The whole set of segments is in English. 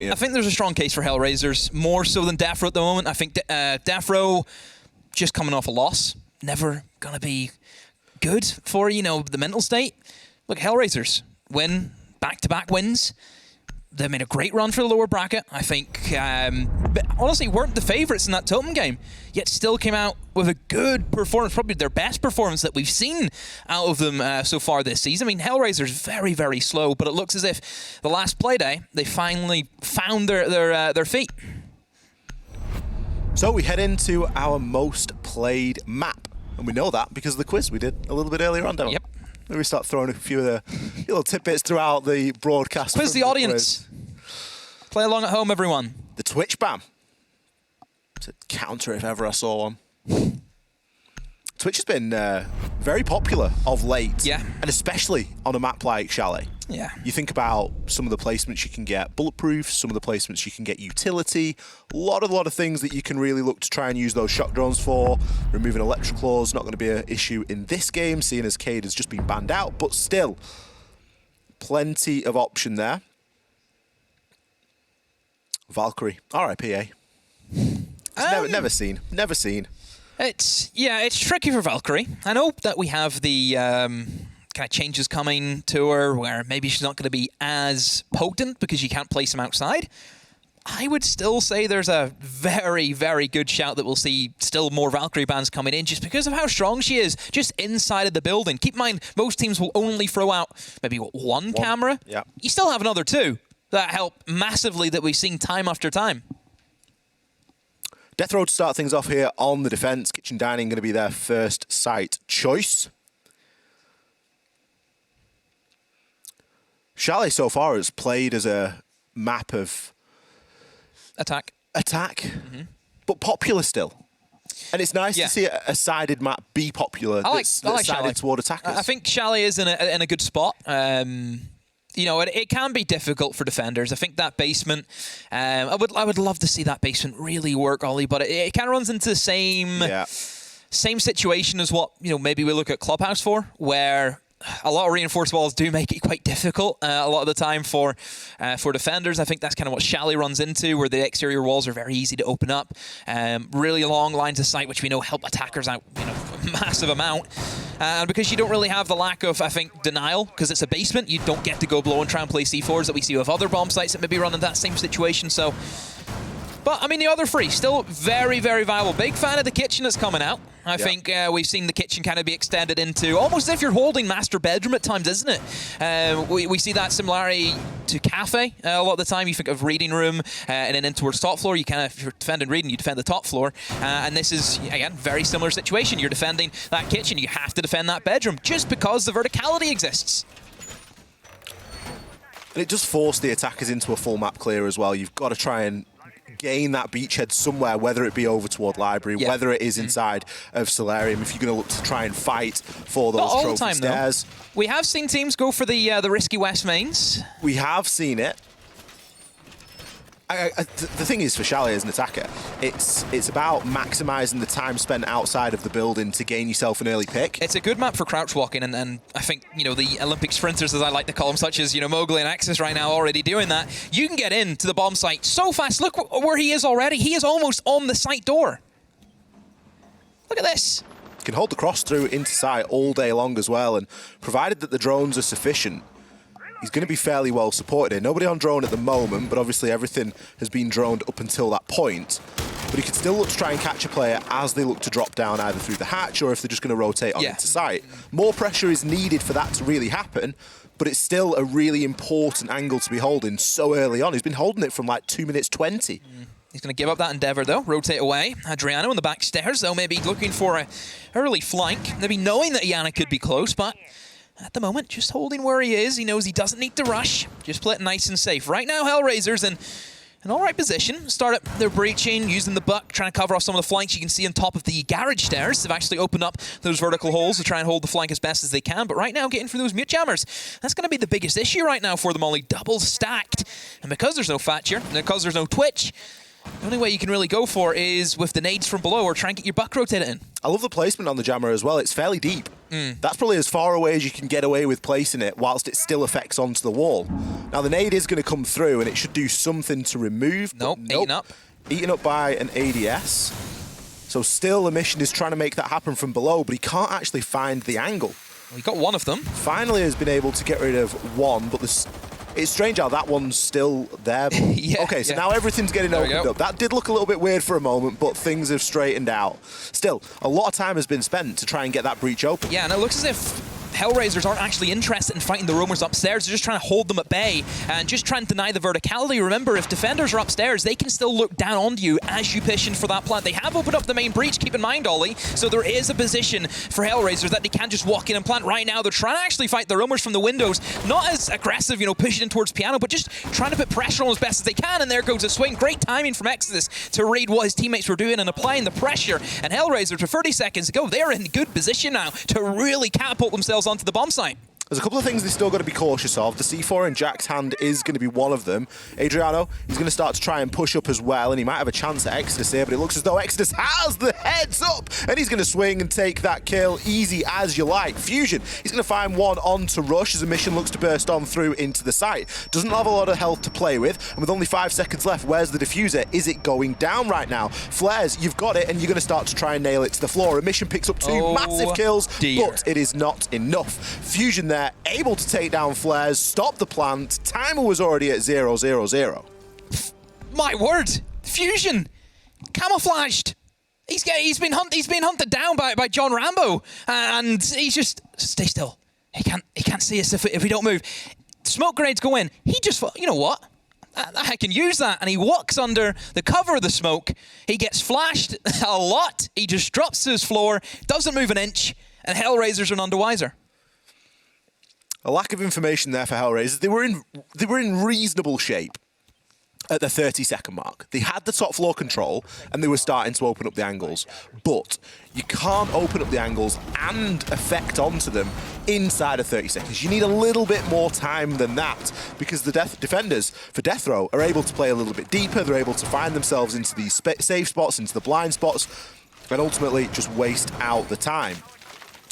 I think there's a strong case for HellRaisers, more so than DeathroW at the moment. I think DeathroW, just coming off a loss, never going to be good for, you know, the mental state. Look, HellRaisers win, back-to-back wins. They made a great run for the lower bracket. I think, but honestly, weren't the favourites in that totem game, yet still came out with a good performance, probably their best performance that we've seen out of them so far this season. I mean, HellRaisers very, very slow, but it looks as if the last play day, they finally found their feet. So we head into our most played map, and we know that because of the quiz we did a little bit earlier on, don't we? Yep. Maybe we start throwing a few of the little tidbits throughout the broadcast. Quiz the audience. Play along at home, everyone. The Twitch ban. It's a counter if ever I saw one. Twitch has been very popular of late. Yeah. And especially on a map like Chalet. Yeah. You think about some of the placements you can get bulletproof, some of the placements you can get utility, a lot of things that you can really look to try and use those shock drones for. Removing electrical is not going to be an issue in this game, seeing as Cade has just been banned out, but still, plenty of option there. Valkyrie, RIPA. Never seen. It's tricky for Valkyrie. I know that we have the kind of changes coming to her where maybe she's not going to be as potent because you can't place them outside. I would still say there's a very, very good shout that we'll see still more Valkyrie bans coming in just because of how strong she is just inside of the building. Keep in mind, most teams will only throw out maybe one camera. Yeah. You still have another two that help massively that we've seen time after time. DeathroW to start things off here on the defense. Kitchen Dining going to be their first site choice. Chalet so far has played as a map of attack, but popular still. And it's nice to see a sided map be popular. I like sided Chalet toward attackers. I think Chalet is in a good spot. You know, it can be difficult for defenders. I think that basement, I would love to see that basement really work, Ollie, but it kind of runs into the same situation as what, you know, maybe we look at Clubhouse for, where a lot of reinforced walls do make it quite difficult a lot of the time for defenders. I think that's kind of what Chalet runs into, where the exterior walls are very easy to open up. Really long lines of sight, which we know help attackers out, you know, a massive amount. And because you don't really have the lack of, I think, denial, because it's a basement, you don't get to go blow and try and play C4s that we see with other bomb sites that maybe run in that same situation. So, but I mean, the other three still very, very viable. Big fan of the kitchen that's coming out. I think we've seen the kitchen kind of be extended into almost as if you're holding master bedroom at times, isn't it? We see that similarity to cafe a lot of the time. You think of reading room and then in towards top floor. You kind of, if you're defending reading, you defend the top floor. And this is, again, very similar situation. You're defending that kitchen. You have to defend that bedroom just because the verticality exists. And it does force the attackers into a full map clear as well. You've got to try and gain that beachhead somewhere, whether it be over toward Library, whether it is inside of Solarium, if you're going to look to try and fight for those trophy stairs. Though. We have seen teams go for the risky West mains. We have seen it. The thing is, for Chalet as an attacker, it's about maximising the time spent outside of the building to gain yourself an early pick. It's a good map for crouch walking, and I think, you know, the Olympic sprinters, as I like to call them, such as, you know, Mowgli and Axis right now already doing that. You can get into the bomb site so fast. Look where he is already. He is almost on the site door. Look at this. You can hold the cross through into site all day long as well, and provided that the drones are sufficient, he's going to be fairly well supported here. Nobody on drone at the moment, but obviously everything has been droned up until that point. But he could still look to try and catch a player as they look to drop down either through the hatch or if they're just going to rotate on into sight. More pressure is needed for that to really happen, but it's still a really important angle to be holding so early on. He's been holding it from like 2 minutes 20. He's going to give up that endeavor, though. Rotate away. Adriano in the back stairs, though, maybe looking for an early flank. Maybe knowing that Yana could be close, but at the moment, just holding where he is. He knows he doesn't need to rush. Just play it nice and safe. Right now, HellRaisers in an all right position. Start up their breaching, using the buck, trying to cover off some of the flanks. You can see on top of the garage stairs, they've actually opened up those vertical holes to try and hold the flank as best as they can. But right now, getting through those mute jammers, that's going to be the biggest issue right now for them, only double stacked. And because there's no Thatcher, and because there's no Twitch, The only way you can really go for is with the nades from below or try and get your buck rotated in. I love the placement on the jammer as well. It's fairly deep. That's probably as far away as you can get away with placing it whilst it still affects onto the wall. Now, the nade is going to come through, and it should do something to remove. Nope, eaten up. Eaten up by an ADS. So still the mission is trying to make that happen from below, but he can't actually find the angle. Well, he got one of them. Finally has been able to get rid of one, but it's strange how that one's still there. Yeah, okay, so now everything's getting opened up. That did look a little bit weird for a moment, but things have straightened out. Still, a lot of time has been spent to try and get that breach open. Yeah, and it looks as if HellRaisers aren't actually interested in fighting the roamers upstairs. They're just trying to hold them at bay and just trying to deny the verticality. Remember, if defenders are upstairs, they can still look down onto you as you push in for that plant. They have opened up the main breach, keep in mind, Ollie, so there is a position for HellRaisers that they can't just walk in and plant. Right now, they're trying to actually fight the roamers from the windows. Not as aggressive, you know, pushing in towards Piano, but just trying to put pressure on as best as they can, and there goes a swing. Great timing from Exodus to read what his teammates were doing and applying the pressure. And HellRaisers, with 30 seconds to go, they're in good position now to really catapult themselves onto the bomb site. There's a couple of things they still got to be cautious of. The C4 in Jack's hand is going to be one of them. Adriano, he's going to start to try and push up as well, and he might have a chance at Exodus here, but it looks as though Exodus has the heads up, and he's going to swing and take that kill easy as you like. Fusion, he's going to find one on to Rush as the mission looks to burst on through into the site. Doesn't have a lot of health to play with, and with only 5 seconds left, where's the diffuser? Is it going down right now? Flares, you've got it, and you're going to start to try and nail it to the floor. A mission picks up 2 massive kills, but it is not enough. Fusion there, able to take down Flares, stop the plant. Timer was already at 0-0-0. My word, Fusion, camouflaged. He's been hunted down by John Rambo, and he's just stay still. He can't see us if we don't move. Smoke grenades go in. He just thought, you know what? I can use that, and he walks under the cover of the smoke. He gets flashed a lot. He just drops to his floor, doesn't move an inch, and HellRaisers are none the wiser. A lack of information there for HellRaisers. They were in reasonable shape at the 30-second mark. They had the top floor control, and they were starting to open up the angles. But you can't open up the angles and effect onto them inside of 30 seconds. You need a little bit more time than that, because the defenders for DeathroW are able to play a little bit deeper. They're able to find themselves into these safe spots, into the blind spots, and ultimately just waste out the time.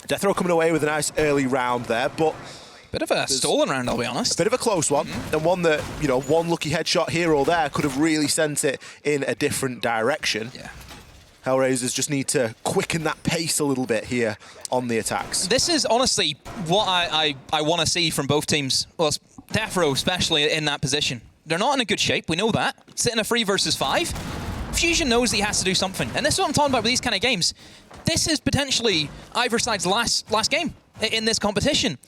DeathroW coming away with a nice early round there, but bit of a stolen round, I'll be honest. A bit of a close one, and one that, you know, one lucky headshot here or there could have really sent it in a different direction. Yeah. HellRaisers just need to quicken that pace a little bit here on the attacks. This is honestly what I want to see from both teams. Well, DeathroW especially in that position. They're not in a good shape, we know that. Sitting a 3 versus 5. Fusion knows he has to do something, and this is what I'm talking about with these kind of games. This is potentially either side's last game in this competition.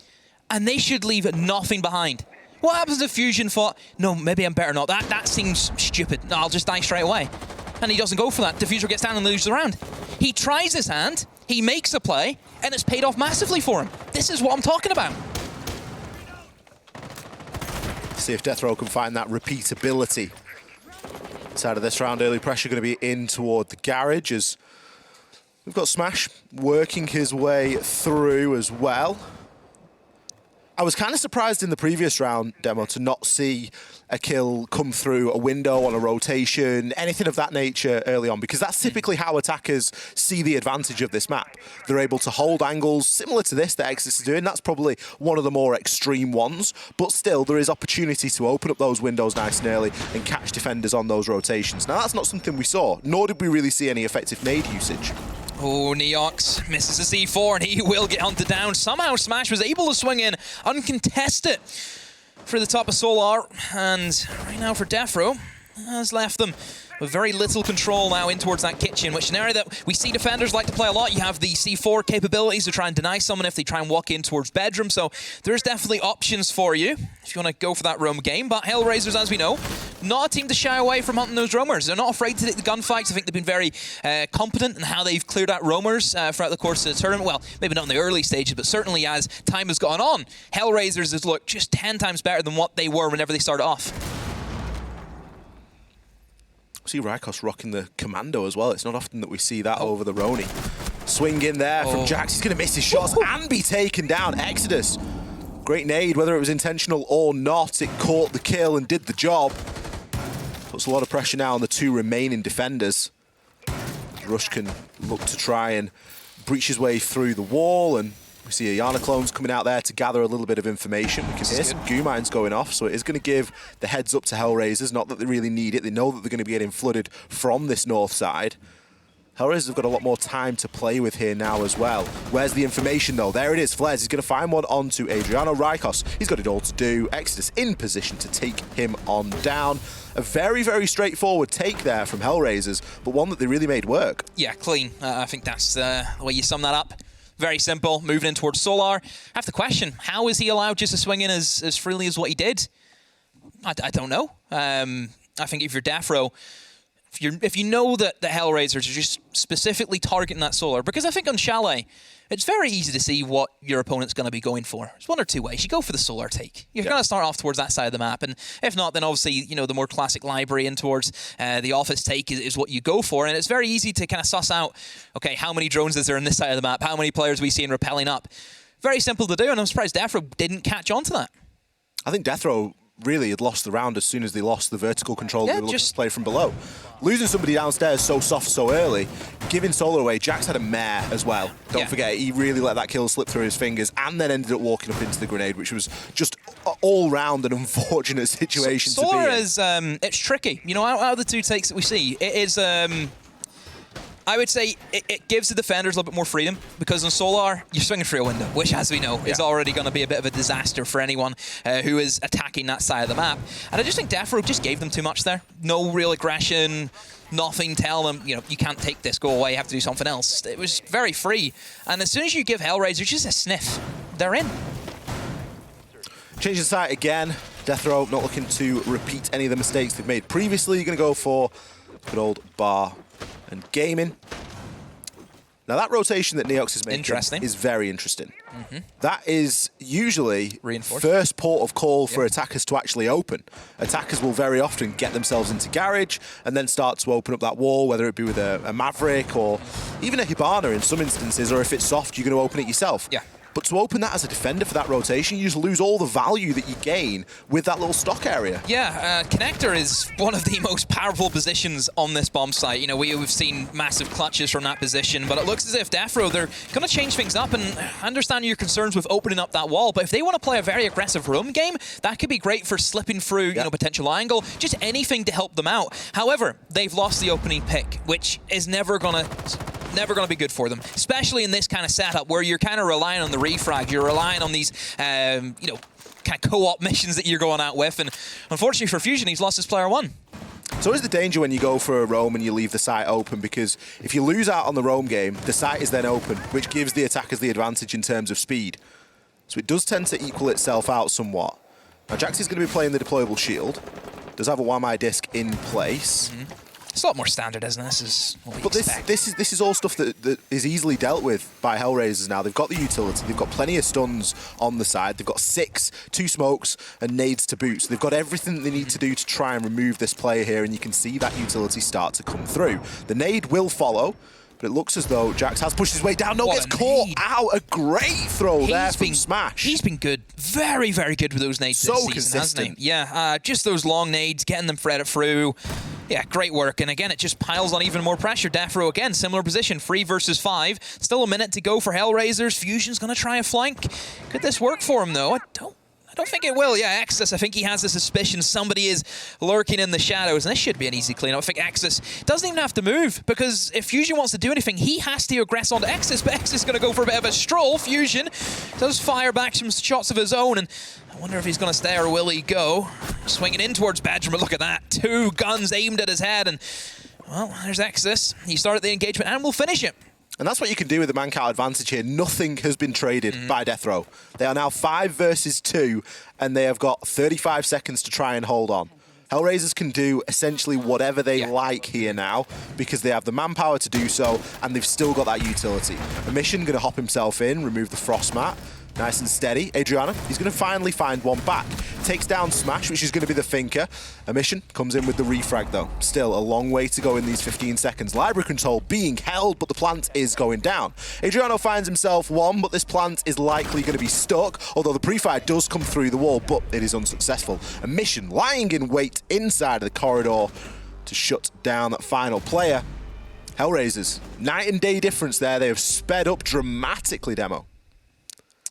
And they should leave nothing behind. What happens if Fusion thought, no, maybe I'm better not? That seems stupid. No, I'll just die straight away. And he doesn't go for that. Diffuser gets down and loses the round. He tries his hand, he makes a play, and it's paid off massively for him. This is what I'm talking about. See if DeathroW can find that repeatability. Inside of this round, early pressure going to be in toward the garage as we've got Smash working his way through as well. I was kind of surprised in the previous round, Demo, to not see a kill come through a window on a rotation, anything of that nature early on, because that's typically how attackers see the advantage of this map. They're able to hold angles similar to this that Exodus is doing. That's probably one of the more extreme ones, but still there is opportunity to open up those windows nice and early and catch defenders on those rotations. Now that's not something we saw, nor did we really see any effective nade usage. Oh, Neox misses a C4, and he will get hunted down. Somehow Smash was able to swing in uncontested for the top of Solar, and right now for DeathroW has left them with very little control now in towards that kitchen, which is an area that we see defenders like to play a lot. You have the C4 capabilities to try and deny someone if they try and walk in towards bedroom, so there's definitely options for you if you want to go for that roam game. But HellRaisers, as we know, not a team to shy away from hunting those roamers. They're not afraid to take the gunfights. I think they've been very competent in how they've cleared out roamers throughout the course of the tournament. Well, maybe not in the early stages, but certainly as time has gone on, HellRaisers has looked just 10 times better than what they were whenever they started off. See Rykos rocking the commando as well. It's not often that we see that over the Roni. Swing in there from Jax. He's going to miss his shots and be taken down. Exodus. Great nade, whether it was intentional or not. It caught the kill and did the job. Puts a lot of pressure now on the two remaining defenders. Rush can look to try and breach his way through the wall, and we see Ayana clones coming out there to gather a little bit of information. We can hear some goo mines going off, so it is going to give the heads up to HellRaisers. Not that they really need it. They know that they're going to be getting flooded from this north side. HellRaisers have got a lot more time to play with here now as well. Where's the information, though? There it is. Flares. He's going to find one onto Adriano Rykos. He's got it all to do. Exodus in position to take him on down. A very, very straightforward take there from HellRaisers, but one that they really made work. Yeah, clean. I think that's the way you sum that up. Very simple. Moving in towards Solar. I have to question, how is he allowed just to swing in as freely as what he did? I don't know. I think if you're DeathroW, if you know that the HellRaisers are just specifically targeting that Solar, because I think on Chalet, it's very easy to see what your opponent's going to be going for. There's one or two ways. You go for the Solar take. You're going to start off towards that side of the map, and if not, then obviously, you know, the more classic library in towards the office take is what you go for, and it's very easy to kind of suss out, okay, how many drones is there in this side of the map? How many players are we seeing rappelling up? Very simple to do, and I'm surprised DeathroW didn't catch on to that. I think DeathroW really had lost the round as soon as they lost the vertical control they were looking to play from below. Losing somebody downstairs so soft so early, giving Solar away. Jax had a mare as well. Don't forget, he really let that kill slip through his fingers and then ended up walking up into the grenade, which was just all round an unfortunate situation to be in. Solar is, it's tricky. You know, out of the two takes that we see, it is, I would say it gives the defenders a little bit more freedom, because on Solar, you're swinging through a window, which, as we know, is already going to be a bit of a disaster for anyone who is attacking that side of the map. And I just think DeathroW just gave them too much there. No real aggression, nothing telling them, you know, you can't take this, go away, you have to do something else. It was very free. And as soon as you give HellRaisers just a sniff, they're in. Changing side again. DeathroW not looking to repeat any of the mistakes they've made previously. You're going to go for good old bar and gaming. Now that rotation that Neox is making is very interesting. That is usually first port of call for attackers to actually open. Attackers will very often get themselves into garage and then start to open up that wall, whether it be with a Maverick or even a Hibana in some instances, or if it's soft, you're going to open it yourself. But to open that as a defender for that rotation, you just lose all the value that you gain with that little stock area. Yeah, Connector is one of the most powerful positions on this bomb site. You know, we've seen massive clutches from that position, but it looks as if DeathroW, they're going to change things up, and I understand your concerns with opening up that wall, but if they want to play a very aggressive roam game, that could be great for slipping through, you know, potential angle, just anything to help them out. However, they've lost the opening pick, which is never going to be good for them, especially in this kind of setup where you're kind of relying on the refrag, you're relying on these, you know, kind of co-op missions that you're going out with, and unfortunately for Fusion, he's lost his player one. So is the danger when you go for a roam and you leave the site open, because if you lose out on the roam game, the site is then open, which gives the attackers the advantage in terms of speed. So it does tend to equal itself out somewhat. Now Jax is going to be playing the deployable shield, does have a 1 disc in place. It's a lot more standard, isn't it? This is what we expect. This is all stuff that is easily dealt with by HellRaisers now. They've got the utility, they've got plenty of stuns on the side, they've got 2 smokes and nades to boot. So they've got everything that they need to do to try and remove this player here, and you can see that utility start to come through. The nade will follow, but it looks as though Jax has pushed his way down. No, gets caught out. A great throw there from Smash. He's been good. Very, very good with those nades so this season, consistent. hasn't he? Yeah, just those long nades, getting them threaded through. Yeah, great work. And again, it just piles on even more pressure. DeathroW, again, similar position, 3 versus 5. Still a minute to go for HellRaisers. Fusion's going to try a flank. Could this work for him, though? I don't think it will. Yeah, Exodus, I think he has a suspicion somebody is lurking in the shadows, and this should be an easy clean. I think Exodus doesn't even have to move, because if Fusion wants to do anything, he has to aggress onto Exodus, but Exodus is going to go for a bit of a stroll. Fusion does fire back some shots of his own, and I wonder if he's going to stay or will he go. Swinging in towards Badger, but look at that. 2 guns aimed at his head, and, well, there's Exodus. He started the engagement, and will finish it. And that's what you can do with the man-count advantage here. Nothing has been traded by DeathroW. They are now 5 versus 2, and they have got 35 seconds to try and hold on. HellRaisers can do essentially whatever they like here now, because they have the manpower to do so, and they've still got that utility. Emission going to hop himself in, remove the frost mat. Nice and steady. Adriana, he's going to finally find one back. takes down Smash, which is going to be the thinker. Emission comes in with the refrag, though. Still a long way to go in these 15 seconds. Library control being held, but the plant is going down. Adriano finds himself one, but this plant is likely going to be stuck, although the pre-fire does come through the wall, but it is unsuccessful. Emission lying in wait inside of the corridor to shut down that final player. HellRaisers, night and day difference there. They have sped up dramatically, Demo.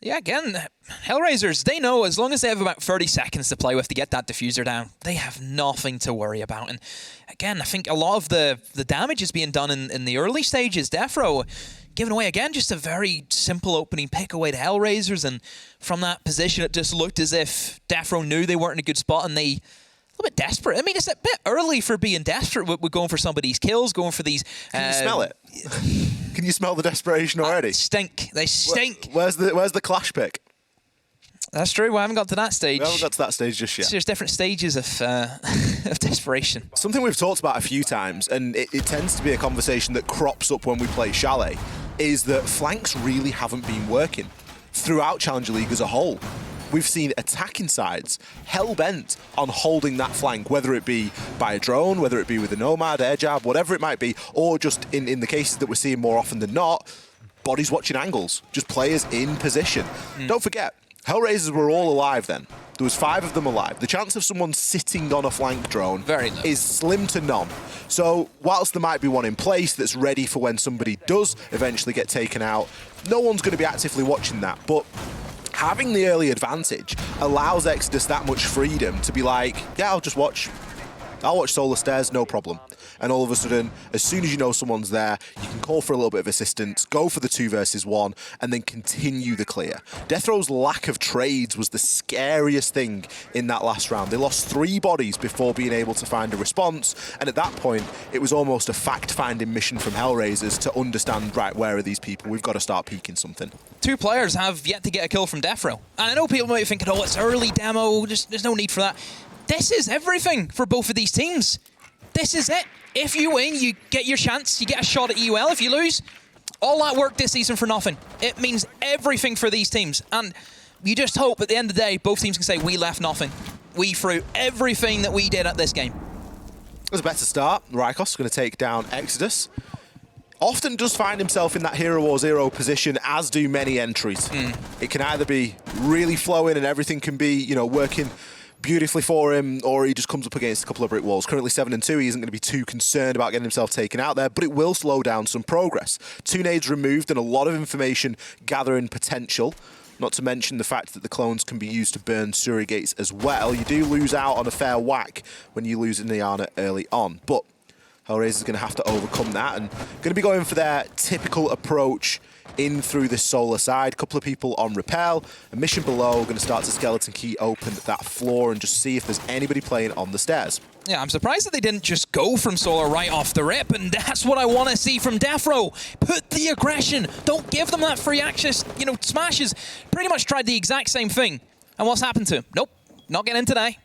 Yeah, again, HellRaisers, they know as long as they have about 30 seconds to play with to get that diffuser down, they have nothing to worry about. And again, I think a lot of the damage is being done in the early stages. DeathroW giving away, again, just a very simple opening pick away to HellRaisers. And from that position, it just looked as if DeathroW knew they weren't in a good spot and they... a bit desperate. I mean, it's a bit early for being desperate with going for somebody's kills, going for these... Can you smell it? Can you smell the desperation already? Stink. They stink. Where's the clash pick? That's true. We haven't got to that stage. We haven't got to that stage just yet. So there's different stages of desperation. Something we've talked about a few times, and it tends to be a conversation that crops up when we play Chalet, is that flanks really haven't been working throughout Challenger League as a whole. We've seen attacking sides hell-bent on holding that flank, whether it be by a drone, whether it be with a Nomad, air jab, whatever it might be, or just in the cases that we're seeing more often than not, bodies watching angles, just players in position. Don't forget, HellRaisers were all alive then. There was 5 of them alive. The chance of someone sitting on a flank drone is slim to none. So whilst there might be one in place that's ready for when somebody does eventually get taken out, no one's going to be actively watching that. But having the early advantage allows Exodus that much freedom to be like, yeah, I'll just watch. I'll watch Solar Stairs, no problem. And all of a sudden, as soon as you know someone's there, you can call for a little bit of assistance, go for the 2 versus 1, and then continue the clear. DeathroW's lack of trades was the scariest thing in that last round. They lost 3 bodies before being able to find a response, and at that point, it was almost a fact-finding mission from HellRaisers to understand, right, where are these people? We've got to start peeking something. 2 players have yet to get a kill from DeathroW. And I know people might be thinking, oh, it's early demo, there's no need for that. This is everything for both of these teams. This is it. If you win, you get your chance. You get a shot at EUCL. If you lose, all that work this season for nothing. It means everything for these teams. And you just hope at the end of the day, both teams can say, we left nothing. We threw everything that we did at this game. It was a better start. Rykos going to take down Exodus. Often does find himself in that Hero War 0 position, as do many entries. It can either be really flowing and everything can be, you know, working beautifully for him, or he just comes up against a couple of brick walls. Currently 7-2, he isn't going to be too concerned about getting himself taken out there, but it will slow down some progress. 2 nades removed and a lot of information gathering potential, not to mention the fact that the clones can be used to burn surrogates as well. You do lose out on a fair whack when you lose Niana early on, but HellRaisers is going to have to overcome that and going to be going for their typical approach in through this solar side. Couple of people on rappel. A mission below, going to start to skeleton key open that floor and just see if there's anybody playing on the stairs. Yeah, I'm surprised that they didn't just go from solar right off the rip, and that's what I want to see from DeathroW. Put the aggression. Don't give them that free access. You know, Smash has pretty much tried the exact same thing. And what's happened to him? Nope, not getting in today.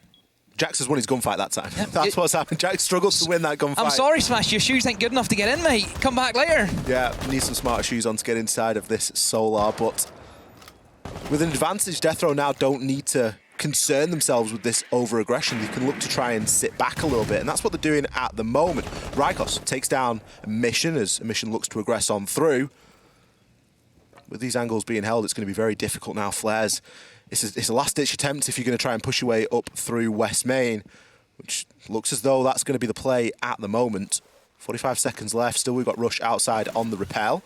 Jax has won his gunfight that time. Yep. That's what's happened. Jax struggled to win that gunfight. I'm sorry, Smash. Your shoes ain't good enough to get in, mate. Come back later. Yeah, need some smarter shoes on to get inside of this Solar, but with an advantage, DeathroW now don't need to concern themselves with this over-aggression. They can look to try and sit back a little bit, and that's what they're doing at the moment. Rykos takes down Mission as Mission looks to aggress on through. With these angles being held, it's going to be very difficult now. Flares. It's a last-ditch attempt if you're going to try and push your way up through West Main, which looks as though that's going to be the play at the moment. 45 seconds left. Still, we've got Rush outside on the rappel.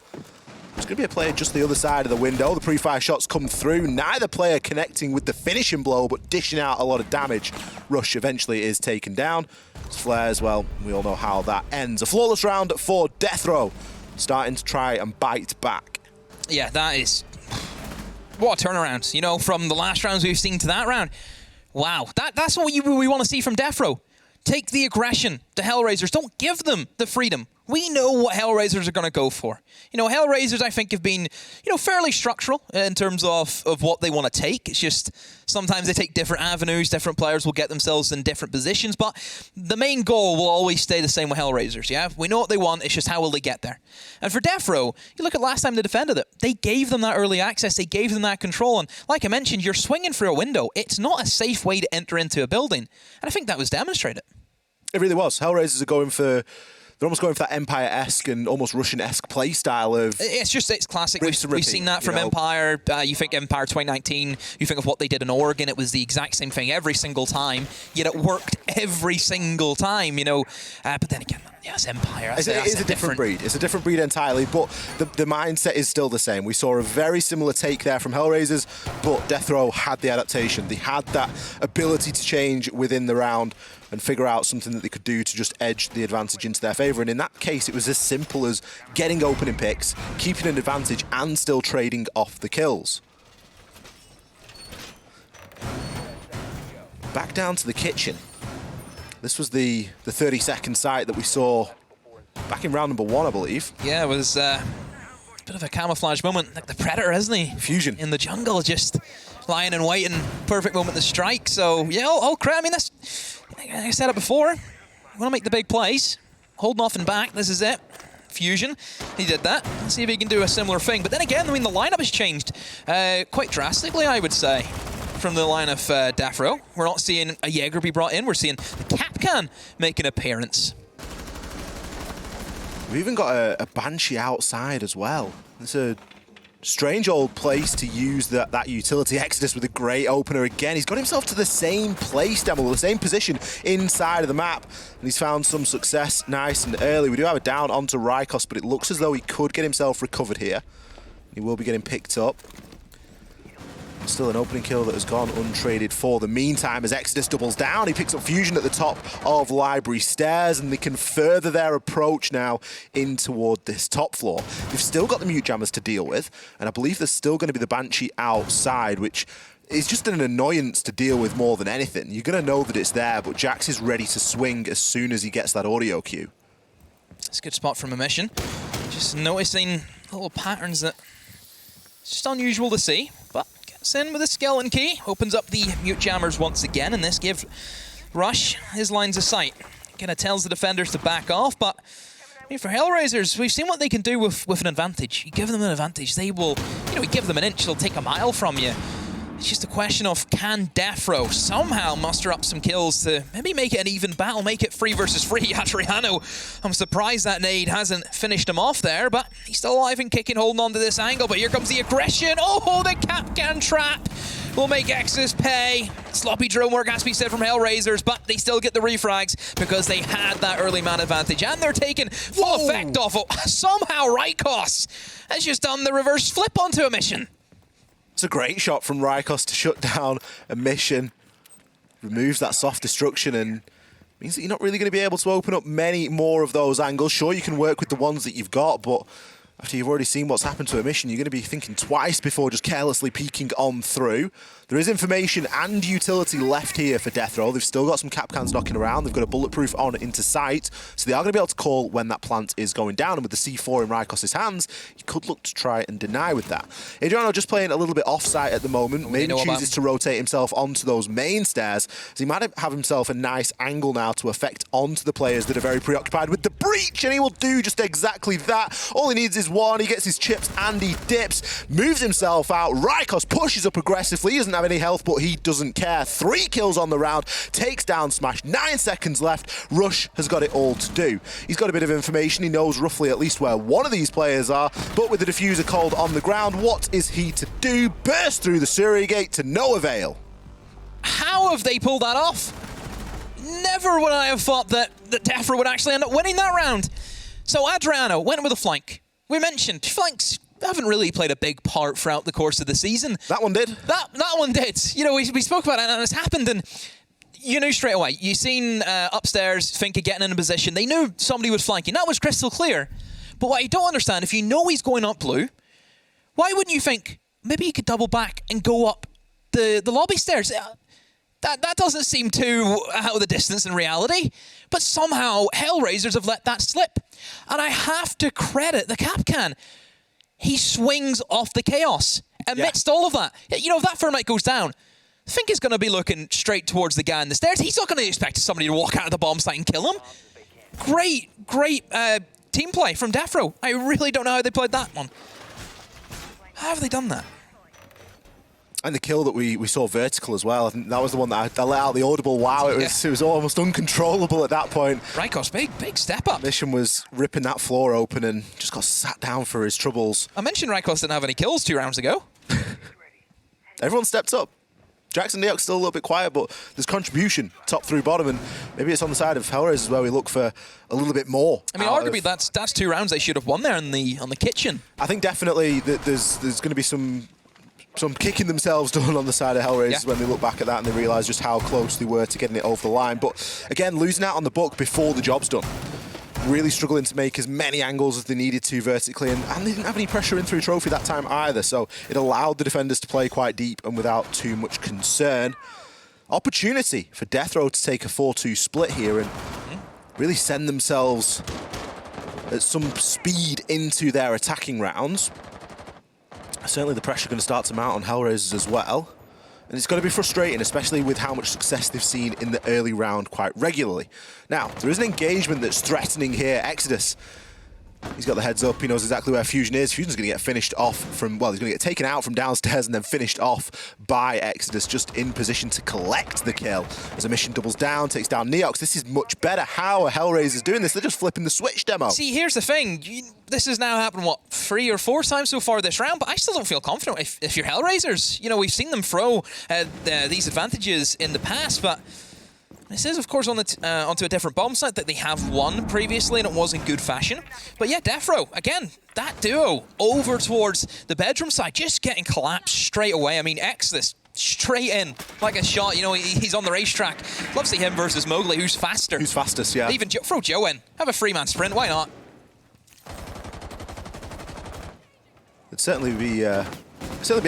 There's going to be a player just the other side of the window. The pre-fire shots come through. Neither player connecting with the finishing blow, but dishing out a lot of damage. Rush eventually is taken down. It's Flares, well, we all know how that ends. A flawless round for DeathroW, starting to try and bite back. Yeah, that is... what a turnaround, you know, from the last rounds we've seen to that round. Wow, that's what we want to see from DeathroW. Take the aggression to HellRaisers. Don't give them the freedom. We know what HellRaisers are going to go for. HellRaisers, I think, have been, fairly structural in terms of what they want to take. It's just sometimes they take different avenues. Different players will get themselves in different positions. But the main goal will always stay the same with HellRaisers, yeah? We know what they want. It's just how will they get there. And for DeathroW, you look at last time they defended it. They gave them that early access. They gave them that control. And like I mentioned, you're swinging through a window. It's not a safe way to enter into a building. And I think that was demonstrated. It really was. HellRaisers are going for... They're almost going for that Empire-esque and almost Russian-esque play style of... It's classic. We've seen that from you know. Empire. You think Empire 2019, you think of what they did in Oregon. It was the exact same thing every single time, yet it worked every single time, But then again, it's Empire. It's a different breed. It's a different breed entirely, but the mindset is still the same. We saw a very similar take there from HellRaisers, but DeathroW had the adaptation. They had that ability to change within the round and figure out something that they could do to just edge the advantage into their favour. And in that case, it was as simple as getting opening picks, keeping an advantage, and still trading off the kills. Back down to the kitchen. This was the 30-second sight that we saw back in round number 1, I believe. Yeah, it was a bit of a camouflage moment. Like the Predator, isn't he? Fusion. In the jungle, just lying and waiting. Perfect moment to strike. So, yeah, all credit. I mean, like I said it before, you want to make the big plays. Hold nothing back. This is it. Fusion. He did that. Let's see if he can do a similar thing. But then again, the lineup has changed quite drastically, I would say, from the line of DeathroW. We're not seeing a Jaeger be brought in. We're seeing the Kapkan make an appearance. We've even got a Banshee outside as well. It's a strange old place to use that utility. Exodus with a great opener again. He's got himself to the same place, Demel, the same position inside of the map. And he's found some success nice and early. We do have a down onto Rykos, but it looks as though he could get himself recovered here. He will be getting picked up. Still an opening kill that has gone untraded for the meantime as Exodus doubles down. He picks up Fusion at the top of Library Stairs, and they can further their approach now in toward this top floor. They've still got the mute jammers to deal with, and I believe there's still going to be the Banshee outside, which is just an annoyance to deal with more than anything. You're going to know that it's there, but Jax is ready to swing as soon as he gets that audio cue. It's a good spot from a mission. Just noticing little patterns that it's just unusual to see, but in with a skeleton key, opens up the mute jammers once again, and this gives Rush his lines of sight. Kind of tells the defenders to back off, but I mean, for HellRaisers, we've seen what they can do with an advantage. You give them an advantage, they will, you give them an inch, they'll take a mile from you. It's just a question of can DeathroW somehow muster up some kills to maybe make it an even battle, make it 3 versus 3. Adriano, I'm surprised that nade hasn't finished him off there, but he's still alive and kicking, holding on to this angle. But here comes the aggression. Oh, the Kapkan trap will make Exodus pay. Sloppy drone work has to be said from HellRaisers, but they still get the refrags because they had that early man advantage, and they're taking full effect off it. Somehow Rykos has just done the reverse flip onto a mission. It's a great shot from Rykos to shut down a mission. Removes that soft destruction and means that you're not really going to be able to open up many more of those angles. Sure, you can work with the ones that you've got, but after you've already seen what's happened to a mission, you're going to be thinking twice before just carelessly peeking on through. There is information and utility left here for DeathroW. They've still got some Kapkans knocking around. They've got a bulletproof on into sight, so they are going to be able to call when that plant is going down. And with the C4 in Rykos' hands, he could look to try and deny with that. Adriano just playing a little bit off-site at the moment. Maybe chooses to rotate himself onto those main stairs. So he might have himself a nice angle now to affect onto the players that are very preoccupied with the breach, and he will do just exactly that. All he needs is one. He gets his chips and he dips, moves himself out. Rykos pushes up aggressively. He doesn't have any health, but he doesn't care. 3 kills on the round, takes down Smash. 9 seconds left. Rush has got it all to do. He's got a bit of information. He knows roughly at least where one of these players are, but with the diffuser cold on the ground, what is he to do? Burst through the Surrey gate to no avail. How have they pulled that off? Never would I have thought that DeathroW would actually end up winning that round. So Adriano went with a flank. We mentioned flanks haven't really played a big part throughout the course of the season. That one did. That one did. We spoke about it and it's happened, and you knew straight away. You seen upstairs Finka getting in a position. They knew somebody was flanking. That was crystal clear. But what I don't understand, if you know he's going up blue, why wouldn't you think maybe he could double back and go up the lobby stairs? That doesn't seem too out of the distance in reality, but somehow HellRaisers have let that slip. And I have to credit the Capcan. He swings off the chaos amidst all of that. You know, if that Thermite goes down, I think he's going to be looking straight towards the guy in the stairs. He's not going to expect somebody to walk out of the bomb site and kill him. Great team play from DeathroW. I really don't know how they played that one. How have they done that? And the kill that we saw vertical as well. I think that was the one that I let out the audible wow. It was almost uncontrollable at that point. Rykos, big step up. Mission was ripping that floor open and just got sat down for his troubles. I mentioned Rykos didn't have any kills 2 rounds ago. Everyone stepped up. Jackson Neox still a little bit quiet, but there's contribution top through bottom, and maybe it's on the side of HellRaisers where we look for a little bit more. I mean, arguably that's 2 rounds they should have won there on the kitchen. I think definitely that there's going to be some kicking themselves done on the side of HellRaisers when they look back at that and they realise just how close they were to getting it over the line. But again, losing out on the book before the job's done. Really struggling to make as many angles as they needed to vertically, and they didn't have any pressure in through trophy that time either, so it allowed the defenders to play quite deep and without too much concern. Opportunity for DeathroW to take a 4-2 split here and really send themselves at some speed into their attacking rounds. Certainly the pressure going to start to mount on HellRaisers as well. And it's going to be frustrating, especially with how much success they've seen in the early round quite regularly. Now, there is an engagement that's threatening here. Exodus, he's got the heads up. He knows exactly where Fusion is. Fusion's going to get finished off from, well, he's going to get taken out from downstairs and then finished off by Exodus, just in position to collect the kill. As a mission doubles down, takes down Neox. This is much better. How are HellRaisers doing this? They're just flipping the switch demo. See, here's the thing. This has now happened, what, 3 or 4 times so far this round, but I still don't feel confident if you're HellRaisers. You know, we've seen them throw these advantages in the past, but this is, of course, onto a different bomb site that they have won previously, and it was in good fashion. But yeah, DeathroW, again, that duo over towards the bedroom side, just getting collapsed straight away. I mean, Exodus straight in, like a shot. You know, he's on the racetrack. Love to see him versus Mowgli, who's faster. Who's fastest, yeah. Even throw Joe in. Have a 3-man sprint, why not? It'd certainly be a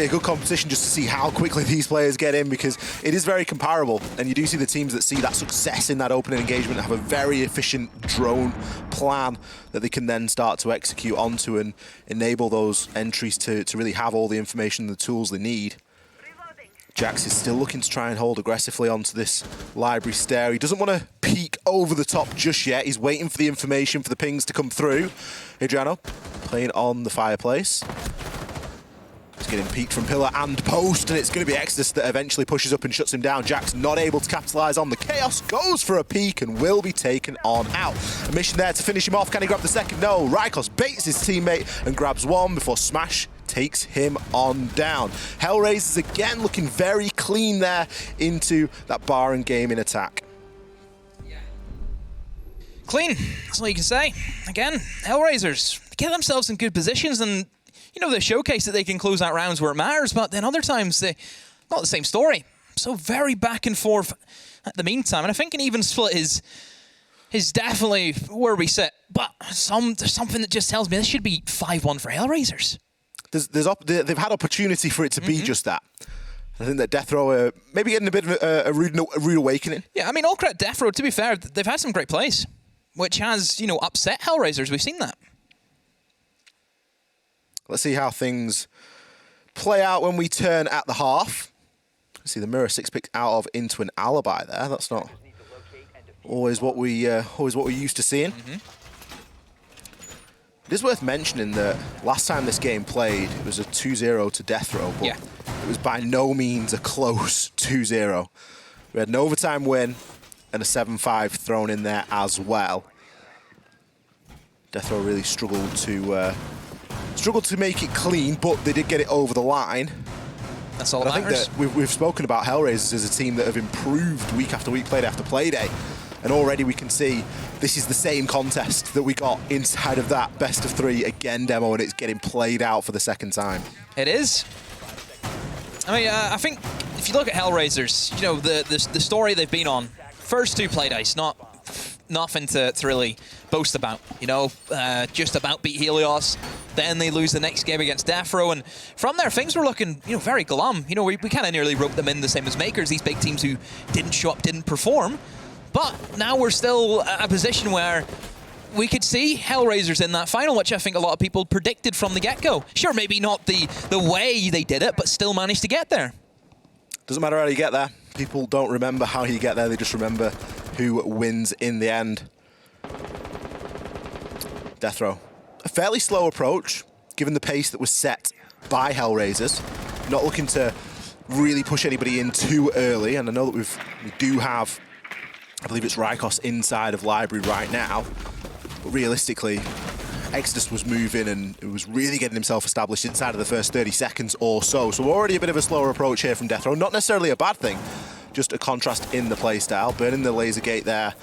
good competition just to see how quickly these players get in, because it is very comparable, and you do see the teams that see that success in that opening engagement have a very efficient drone plan that they can then start to execute onto and enable those entries to really have all the information and the tools they need. Jax is still looking to try and hold aggressively onto this library stair. He doesn't want to peek over the top just yet. He's waiting for the information, for the pings to come through. Adriano playing on the fireplace. He's getting peeked from pillar and post, and it's going to be Exodus that eventually pushes up and shuts him down. Jax not able to capitalise on the chaos, goes for a peek and will be taken on out. A mission there to finish him off. Can he grab the second? No. Rykos baits his teammate and grabs one before Smash takes him on down. HellRaisers again looking very clean there into that bar and gaming attack. Clean, that's all you can say. Again, HellRaisers get themselves in good positions, and you know, they showcase that they can close out rounds where it matters, but then other times, not the same story. So very back and forth at the meantime. And I think an even split is definitely where we sit. But there's something that just tells me this should be 5-1 for HellRaisers. They've had opportunity for it to be just that. I think that DeathroW are maybe getting a bit of a rude awakening. Yeah, I mean, all credit DeathroW. To be fair, they've had some great plays, which has, you know, upset HellRaisers. We've seen that. Let's see how things play out when we turn at the half. See the mirror 6 picks out of into an alibi there. That's not always what we used to seeing. It is worth mentioning that last time this game played, it was a 2-0 to DeathroW, but it was by no means a close 2-0. We had an overtime win and a 7-5 thrown in there as well. DeathroW really struggled to make it clean, but they did get it over the line. That's all that matters. I think that we've spoken about HellRaisers as a team that have improved week after week, play day after play day. And already we can see this is the same contest that we got inside of that best of 3 again demo, and it's getting played out for the second time. It is. I mean, I think if you look at HellRaisers, you know, the story they've been on, first 2 play days, not nothing to really boast about. You know, just about beat Helios. Then they lose the next game against DeathroW, and from there things were looking, you know, very glum. You know, we kind of nearly roped them in the same as Makers, these big teams who didn't show up, didn't perform. But now we're still at a position where we could see HellRaisers in that final, which I think a lot of people predicted from the get-go. Sure, maybe not the way they did it, but still managed to get there. Doesn't matter how you get there. People don't remember how you get there, they just remember who wins in the end. DeathroW. A fairly slow approach, given the pace that was set by HellRaisers. Not looking to really push anybody in too early, and I know that we do have, I believe it's Rykos inside of Library right now, but realistically, Exodus was moving and it was really getting himself established inside of the first 30 seconds or so. So already a bit of a slower approach here from DeathroW. Not necessarily a bad thing, just a contrast in the playstyle. Burning the laser gate there.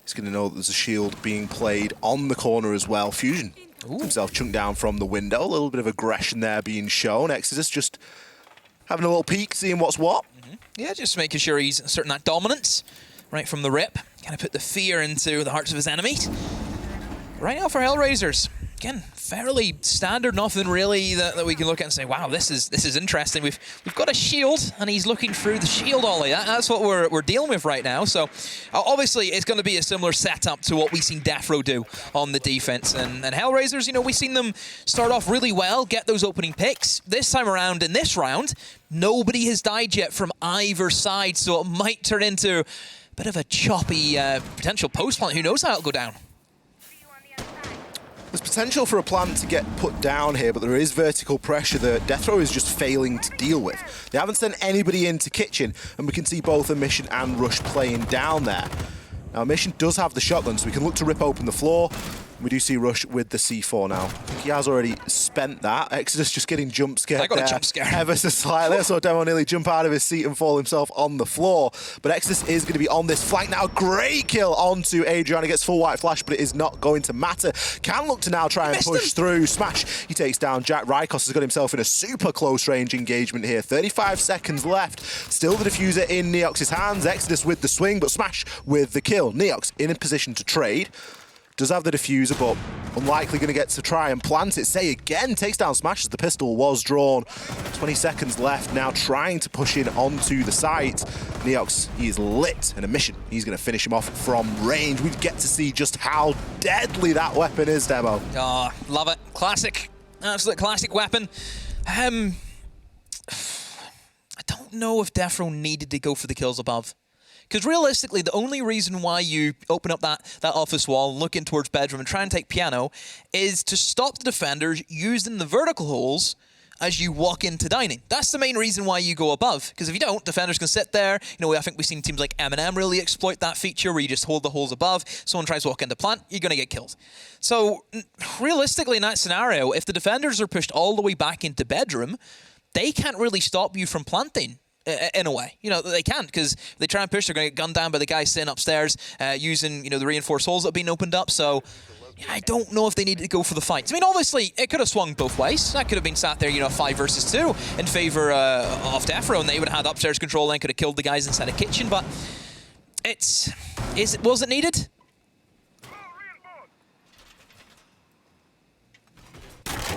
He's going to know that there's a shield being played on the corner as well. Fusion himself chunked down from the window. A little bit of aggression there being shown. Exodus just having a little peek, seeing what's what. Yeah, just making sure he's asserting that dominance right from the rip. Kind of put the fear into the hearts of his enemies. Right now for HellRaisers, again, fairly standard, nothing really that we can look at and say, wow, this is interesting. We've got a shield, and he's looking through the shield ollie. That's what we're dealing with right now. So obviously, it's going to be a similar setup to what we've seen DeathroW do on the defense. And HellRaisers, you know, we've seen them start off really well, get those opening picks. This time around, in this round, nobody has died yet from either side, so it might turn into a bit of a choppy potential post plant. Who knows how it'll go down? There's potential for a plant to get put down here, but there is vertical pressure that DeathroW is just failing to deal with. They haven't sent anybody into kitchen, and we can see both Emission and Rush playing down there. Now, Emission does have the shotgun, so we can look to rip open the floor. We do see Rush with the C4 now. I think he has already spent that. Exodus just getting jump scared. I got a jump scare. Ever so slightly. I saw Demo nearly jump out of his seat and fall himself on the floor. But Exodus is going to be on this flank now. Great kill onto Adrian. He gets full white flash, but it is not going to matter. Can look to now try and push through. Smash. He takes down Jack. Rykos has got himself in a super close range engagement here. 35 seconds left. Still the diffuser in Neox's hands. Exodus with the swing, but Smash with the kill. Neox in a position to trade. Does have the diffuser, but unlikely going to get to try and plant it. Say again, takes down Smash as the pistol was drawn. 20 seconds left, now trying to push in onto the site. Neox, he is lit, and Emission, he's going to finish him off from range. We get to see just how deadly that weapon is, Demo. Oh, love it. Classic. Absolute classic weapon. I don't know if DeathroW needed to go for the kills above. Because realistically, the only reason why you open up that office wall, look in towards bedroom and try and take piano is to stop the defenders using the vertical holes as you walk into dining. That's the main reason why you go above. Because if you don't, defenders can sit there. You know, I think we've seen teams like M&M really exploit that feature where you just hold the holes above. Someone tries to walk into plant, you're going to get killed. So realistically, in that scenario, if the defenders are pushed all the way back into bedroom, they can't really stop you from planting. In a way, you know, they can't, because they try and push, they're going to get gunned down by the guy sitting upstairs using, you know, the reinforced holes that have been opened up. So yeah, I don't know if they needed to go for the fight. I mean, obviously, it could have swung both ways. That could have been sat there, you know, 5 versus 2 in favor of DeathroW, and they would have had upstairs control and could have killed the guys inside the kitchen. But was it needed?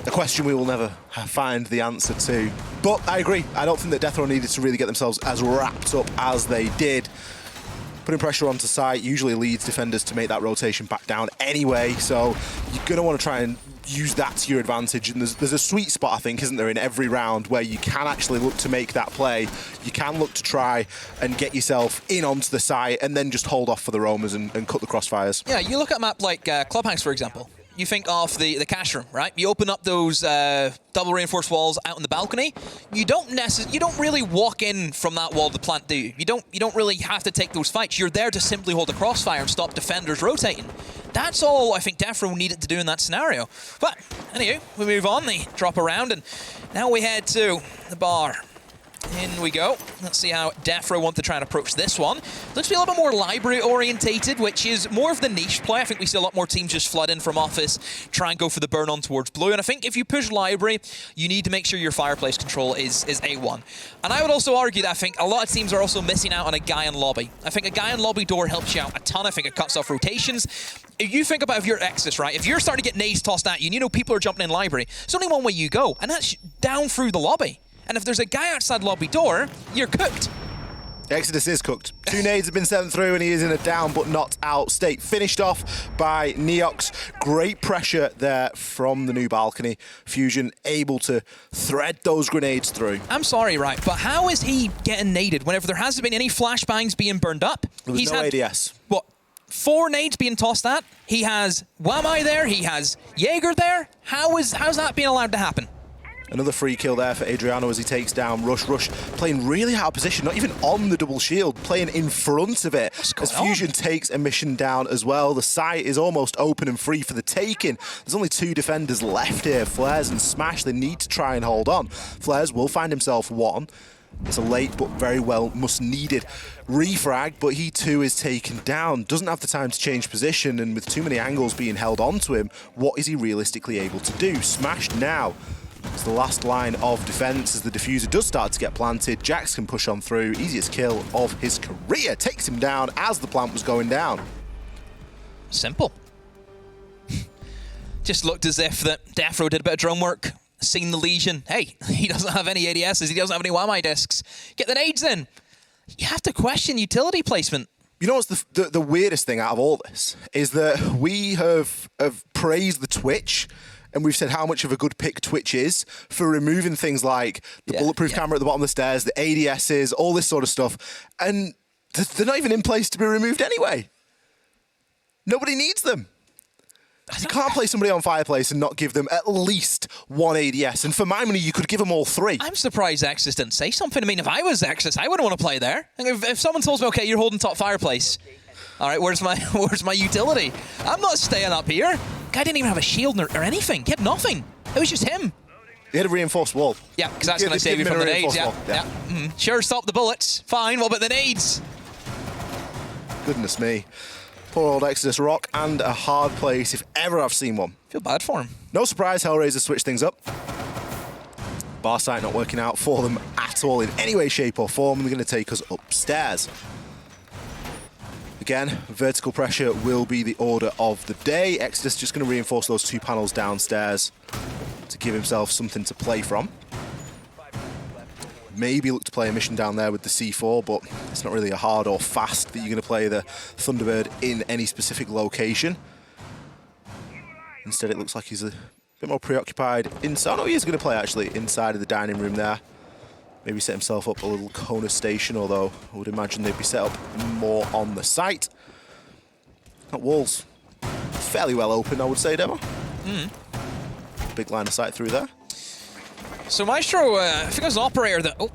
A question we will never find the answer to. But I agree. I don't think that DeathroW needed to really get themselves as wrapped up as they did. Putting pressure onto site usually leads defenders to make that rotation back down anyway, so you're going to want to try and use that to your advantage. And there's a sweet spot, I think, isn't there, in every round where you can actually look to make that play. You can look to try and get yourself in onto the site and then just hold off for the roamers and cut the crossfires. Yeah, you look at a map like Clubhouse, for example. You think of the cash room, right? You open up those double reinforced walls out on the balcony. You don't really walk in from that wall to plant, do you? You don't really have to take those fights. You're there to simply hold the crossfire and stop defenders rotating. That's all I think DeathroW needed to do in that scenario. But anyway, we move on. They drop around, and now we head to the bar. In we go. Let's see how DeathroW want to try and approach this one. Looks to be a little bit more library-orientated, which is more of the niche play. I think we see a lot more teams just flood in from office, try and go for the burn-on towards blue. And I think if you push library, you need to make sure your fireplace control is A1. And I would also argue that I think a lot of teams are also missing out on a guy in lobby. I think a guy in lobby door helps you out a ton. I think it cuts off rotations. If you think about if you're Exodus, right? If you're starting to get nades tossed at you, and you know people are jumping in library, there's only one way you go, and that's down through the lobby. And if there's a guy outside lobby door, you're cooked. Exodus is cooked. 2 nades have been sent through, and he is in a down but not out state. Finished off by Neox. Great pressure there from the new balcony. Fusion able to thread those grenades through. I'm sorry, right, but how is he getting naded whenever there hasn't been any flashbangs being burned up? He's no ADS. What? 4 nades being tossed at? He has Wamai there, he has Jaeger there. How's that being allowed to happen? Another free kill there for Adriano as he takes down Rush. Rush playing really out of position, not even on the double shield, playing in front of it. As Fusion takes a mission down as well. The site is almost open and free for the taking. There's only 2 defenders left here, Flares and Smash. They need to try and hold on. Flares will find himself 1. It's a late but very well must-needed refrag, but he too is taken down. Doesn't have the time to change position, and with too many angles being held onto him, what is he realistically able to do? Smashed now. It's the last line of defense as the diffuser does start to get planted. Jax can push on through. Easiest kill of his career. Takes him down as the plant was going down. Simple. Just looked as if that DeathroW did a bit of drone work. Seen the Legion. Hey, he doesn't have any ADSs. He doesn't have any Wamai discs. Get the nades in. You have to question utility placement. You know what's the weirdest thing out of all this? Is that we have praised the Twitch, and we've said how much of a good pick Twitch is for removing things like the bulletproof camera at the bottom of the stairs, the ADSs, all this sort of stuff. And they're not even in place to be removed anyway. Nobody needs them. You can't play somebody on Fireplace and not give them at least 1 ADS. And for my money, you could give them all 3. I'm surprised Exodus didn't say something. I mean, if I was Exodus, I wouldn't want to play there. If someone told me, okay, you're holding top Fireplace. All right, where's my utility? I'm not staying up here. Guy didn't even have a shield or anything. He had nothing. It was just him. He had a reinforced wall. Yeah, because that's going to save you from the nades. Yeah. Sure, stop the bullets. Fine, what about the nades? Goodness me. Poor old Exodus Rock, and a hard place if ever I've seen one. Feel bad for him. No surprise, HellRaisers switch things up. Bar sight not working out for them at all in any way, shape or form. They're going to take us upstairs. Again, vertical pressure will be the order of the day. Exodus just going to reinforce those 2 panels downstairs to give himself something to play from. Maybe look to play a mission down there with the C4, but it's not really a hard or fast that you're going to play the Thunderbird in any specific location. Instead, it looks like he's a bit more preoccupied inside. Oh, he is going to play actually inside of the dining room there. Maybe set himself up a little Kona station, although I would imagine they'd be set up more on the site. That wall's fairly well open, I would say, Demo. Big line of sight through there. So Maestro, I think it was an operator that... Oh,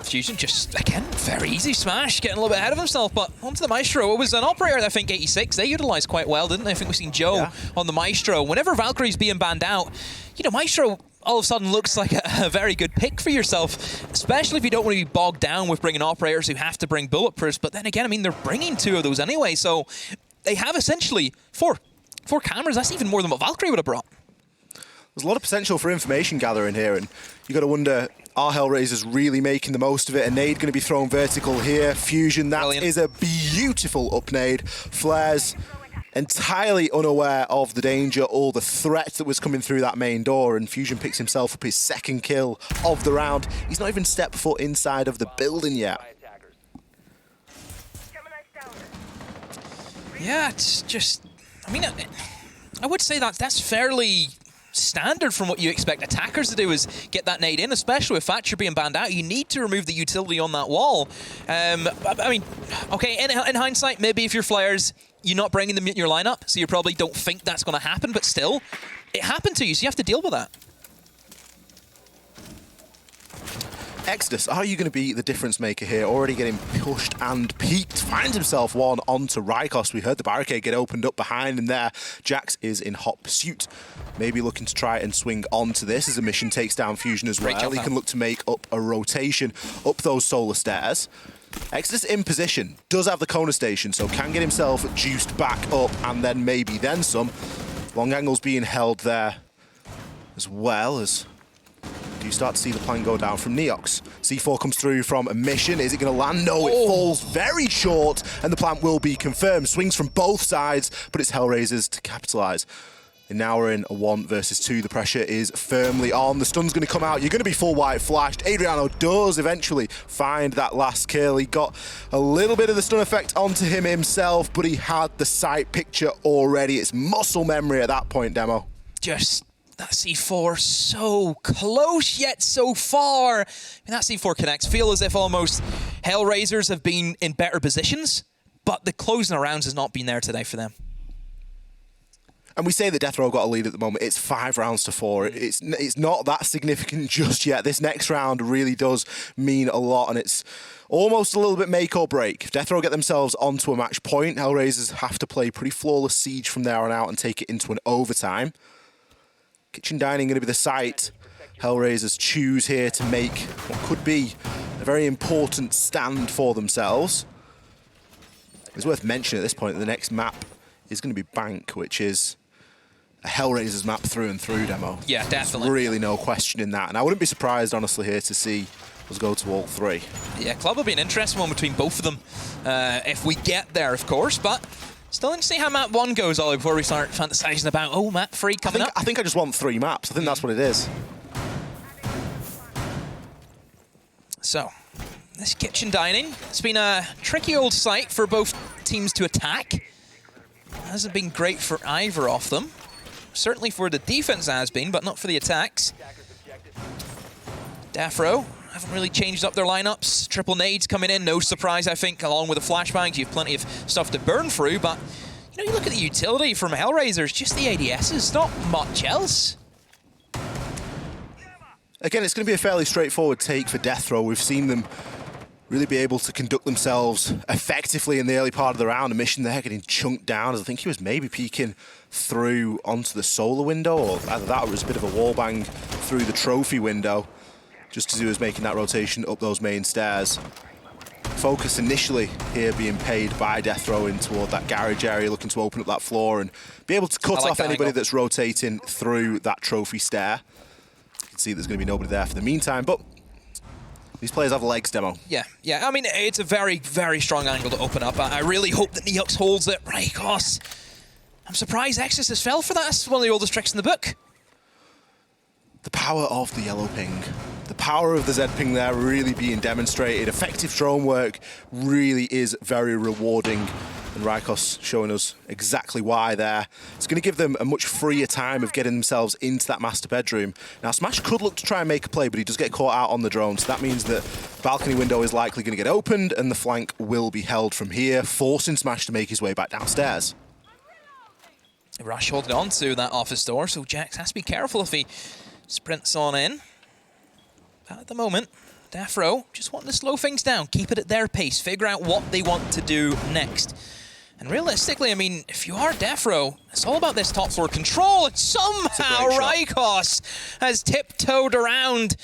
Fusion just, again, very easy smash, getting a little bit ahead of himself, but onto the Maestro. It was an operator that I think 86, they utilised quite well, didn't they? I think we've seen Joe on the Maestro. Whenever Valkyrie's being banned out, you know, Maestro all of a sudden looks like a very good pick for yourself, especially if you don't want to be bogged down with bringing operators who have to bring bulletproofs. But then again, I mean, they're bringing 2 of those anyway, so they have essentially 4 cameras. That's even more than what Valkyrie would have brought. There's a lot of potential for information gathering here, and you got to wonder, are HellRaisers really making the most of it? A nade going to be thrown vertical here. Fusion, that is a beautiful up nade. Flares entirely unaware of the danger or the threat that was coming through that main door, and Fusion picks himself up his 2nd kill of the round. He's not even stepped foot inside of the building yet. Yeah, it's just... I mean, I would say that's fairly standard from what you expect attackers to do, is get that nade in, especially with Thatcher being banned out. You need to remove the utility on that wall. I mean, okay, in hindsight, maybe if you're Flares, you're not bringing them in your lineup, so you probably don't think that's going to happen, but still, it happened to you, so you have to deal with that. Exodus, are you going to be the difference maker here? Already getting pushed and peaked. Finds himself one onto Rykos. We heard the barricade get opened up behind him there. Jax is in hot pursuit. Maybe looking to try and swing onto this as a mission takes down Fusion as well. He can look to make up a rotation up those solar stairs. Exodus in position, does have the Kona station, so can get himself juiced back up and then maybe then some. Long angle's being held there as well as you start to see the plan go down from Neox. C4 comes through from a mission. Is it going to land? No, it falls very short, and the plant will be confirmed. Swings from both sides, but it's HellRaisers to capitalise. And now we're in a 1 versus 2. The pressure is firmly on. The stun's going to come out. You're going to be full white flashed. Adriano does eventually find that last kill. He got a little bit of the stun effect onto him himself, but he had the sight picture already. It's muscle memory at that point, Demo. Just that C4 so close yet so far. I mean, that C4 connects. Feel as if almost HellRaisers have been in better positions, but the closing of rounds has not been there today for them. And we say that DeathroW got a lead at the moment. It's 5 rounds to 4. It's not that significant just yet. This next round really does mean a lot, and it's almost a little bit make or break. If DeathroW get themselves onto a match point, HellRaisers have to play pretty flawless siege from there on out and take it into an overtime. Kitchen Dining going to be the site HellRaisers choose here to make what could be a very important stand for themselves. It's worth mentioning at this point that the next map is going to be Bank, which is a HellRaisers map through and through, Demo. Yeah, definitely. There's really no question in that. And I wouldn't be surprised, honestly, here to see us go to all 3. Yeah, Club will be an interesting one between both of them, if we get there, of course, but still didn't see how map 1 goes, Ollie, before we start fantasizing about, oh, map 3 coming up. I think I just want 3 maps. I think that's what it is. So, this Kitchen Dining, it's been a tricky old site for both teams to attack. Hasn't been great for either of them. Certainly for the defense has been, but not for the attacks. DeathroW haven't really changed up their lineups. Triple nades coming in, no surprise, I think, along with the flashbangs. You have plenty of stuff to burn through, but you know, you look at the utility from HellRaisers, just the ADSs, not much else. Again, it's going to be a fairly straightforward take for DeathroW. We've seen them really be able to conduct themselves effectively in the early part of the round. A mission there getting chunked down as I think he was maybe peeking through onto the solar window, or either that or it was a bit of a wallbang through the trophy window, just as he was making that rotation up those main stairs. Focus initially here being paid by DeathroW in toward that garage area, looking to open up that floor and be able to cut off anybody that's rotating through that trophy stair. You can see there's going to be nobody there for the meantime, but these players have legs, Demo. Yeah. I mean, it's a very, very strong angle to open up. I really hope that Neox holds it. Rykos. I'm surprised Exodus has fell for that. That's one of the oldest tricks in the book. The power of the yellow ping. The power of the Z ping there really being demonstrated. Effective drone work really is very rewarding. And Rykos showing us exactly why there. It's going to give them a much freer time of getting themselves into that master bedroom. Now, Smash could look to try and make a play, but he does get caught out on the drone. So that means that the balcony window is likely going to get opened and the flank will be held from here, forcing Smash to make his way back downstairs. Rush holding on to that office door, so Jax has to be careful if he sprints on in. But at the moment, DeathroW just wanting to slow things down, keep it at their pace, figure out what they want to do next. And realistically, I mean, if you are DeathroW, it's all about this top floor control, and somehow Rykos has tiptoed around.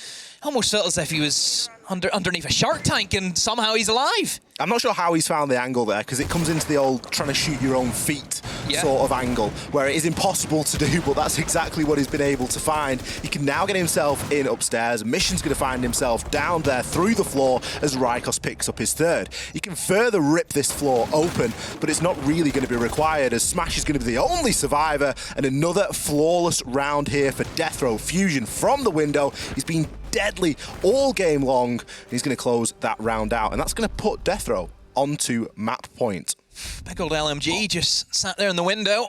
Almost felt as if he was underneath a shark tank and somehow he's alive. I'm not sure how he's found the angle there, because it comes into the old trying to shoot your own feet sort of angle, where it is impossible to do, but that's exactly what he's been able to find. He can now get himself in upstairs. Mission's going to find himself down there through the floor as Rykos picks up his third. He can further rip this floor open, but it's not really going to be required, as Smash is going to be the only survivor, and another flawless round here for DeathroW. Fusion from the window. He's been deadly all game long. He's going to close that round out, and that's going to put DeathroW onto map point. Big old LMG just sat there in the window.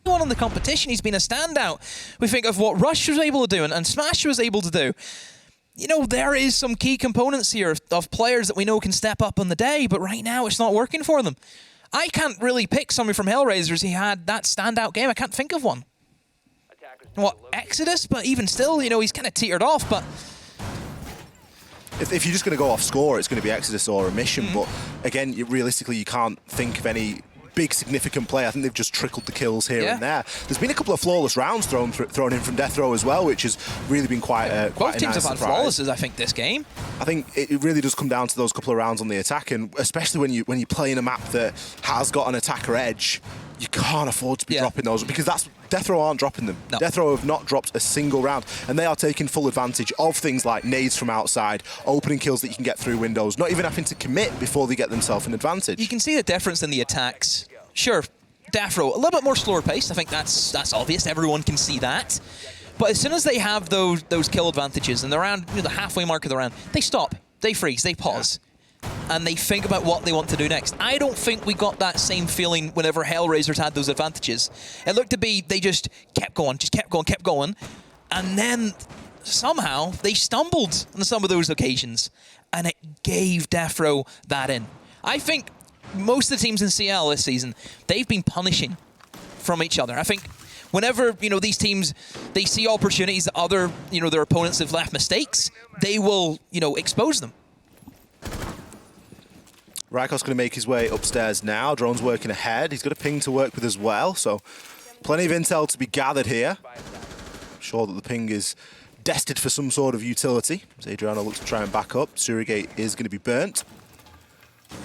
One in the competition, he's been a standout. We think of what Rush was able to do and Smash was able to do. You know, there is some key components here of players that we know can step up on the day, but right now it's not working for them. I can't really pick somebody from HellRaisers. He had that standout game. I can't think of one. What, Exodus? But even still, you know, he's kind of teetered off, but if you're just going to go off score, it's going to be Exodus or a mission. But again, realistically, you can't think of any big significant play. I think they've just trickled the kills here and there. There's been a couple of flawless rounds thrown in from DeathroW as well, which has really been quite a Both teams nice have had surprise. flawlesses, I think, this game. I think it really does come down to those couple of rounds on the attack, and especially when you play in a map that has got an attacker edge, you can't afford to be dropping those, because DeathroW aren't dropping them. No. DeathroW have not dropped a single round, and they are taking full advantage of things like nades from outside, opening kills that you can get through windows, not even having to commit before they get themselves an advantage. You can see the difference in the attacks. Sure, DeathroW, a little bit more slower paced. I think that's obvious. Everyone can see that. But as soon as they have those kill advantages and they're around the halfway mark of the round, they stop, they freeze, they pause. And they think about what they want to do next. I don't think we got that same feeling whenever HellRaisers had those advantages. It looked to be they just kept going, kept going. And then somehow they stumbled on some of those occasions. And it gave DeathroW that in. I think most of the teams in CL this season, they've been punishing from each other. I think whenever, these teams, they see opportunities that other, their opponents have left mistakes, they will, expose them. Ryko's going to make his way upstairs now. Drone's working ahead. He's got a ping to work with as well, so plenty of intel to be gathered here. I'm sure that the ping is destined for some sort of utility. As Adriano looks to try and back up. Surrogate is going to be burnt.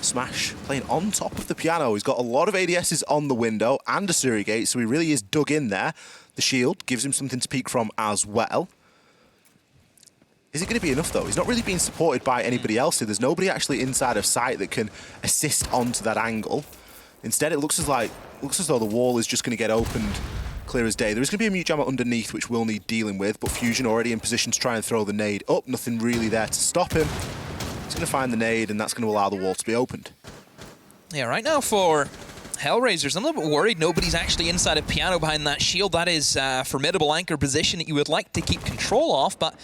Smash playing on top of the piano. He's got a lot of ADSs on the window and a Surrogate, so he really is dug in there. The shield gives him something to peek from as well. Is it going to be enough, though? He's not really being supported by anybody else here. There's nobody actually inside of sight that can assist onto that angle. Instead, it looks as though the wall is just going to get opened clear as day. There is going to be a mute jammer underneath, which we'll need dealing with, but Fusion already in position to try and throw the nade up. Nothing really there to stop him. He's going to find the nade, and that's going to allow the wall to be opened. Yeah, right now for HellRaisers, I'm a little bit worried nobody's actually inside a piano behind that shield. That is a formidable anchor position that you would like to keep control of, but